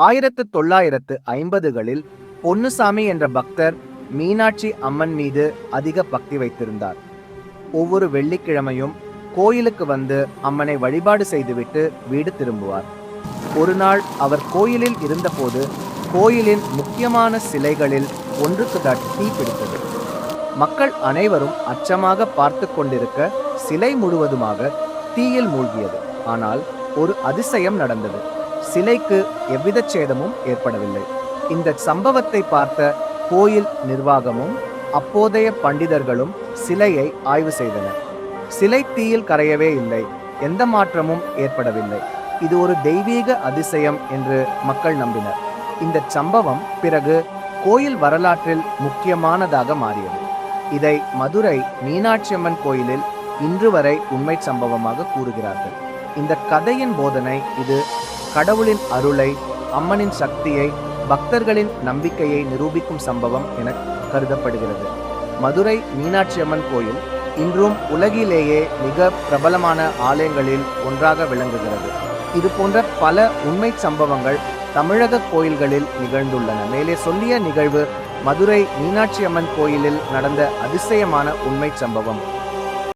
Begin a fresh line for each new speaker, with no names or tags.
1950களில் பொன்னுசாமி என்ற பக்தர் மீனாட்சி அம்மன் மீது அதிக பக்தி வைத்திருந்தார். ஒவ்வொரு வெள்ளிக்கிழமையும் கோயிலுக்கு வந்து அம்மனை வழிபாடு செய்துவிட்டு வீடு திரும்புவார். ஒரு நாள் அவர் கோயிலில் இருந்தபோது கோயிலின் முக்கியமான சிலைகளில் ஒன்றுக்கு தீ பிடித்தது. மக்கள் அனைவரும் அச்சமாக பார்த்து கொண்டிருக்க சிலை முழுவதுமாக தீயில் மூழ்கியது. ஆனால் ஒரு அதிசயம் நடந்தது. சிலைக்கு எவ்வித சேதமும் ஏற்படவில்லை. இந்த சம்பவத்தை பார்த்த கோயில் நிர்வாகமும் அப்போதைய பண்டிதர்களும் சிலையை ஆய்வு செய்தனர். சிலை தீயில் கரையவே இல்லை, எந்த மாற்றமும் ஏற்படவில்லை. இது ஒரு தெய்வீக அதிசயம் என்று மக்கள் நம்பினர். இந்த சம்பவம் பிறகு கோயில் வரலாற்றில் முக்கியமானதாக மாறியது. இதை மதுரை மீனாட்சியம்மன் கோயிலில் இன்று வரை உண்மை சம்பவமாக கூறுகிறார்கள். இந்த கதையின் போதனை இது கடவுளின் அருளை, அம்மனின் சக்தியை, பக்தர்களின் நம்பிக்கையை நிரூபிக்கும் சம்பவம் என கருதப்படுகிறது. மதுரை மீனாட்சியம்மன் கோயில் இன்றும் உலகிலேயே மிக பிரபலமான ஆலயங்களில் ஒன்றாக விளங்குகிறது. இது போன்ற பல உண்மை சம்பவங்கள் தமிழக கோயில்களில் நிகழ்ந்துள்ளன. மேலே சொல்லிய நிகழ்வு மதுரை மீனாட்சியம்மன் கோயிலில் நடந்த அதிசயமான உண்மை சம்பவம்.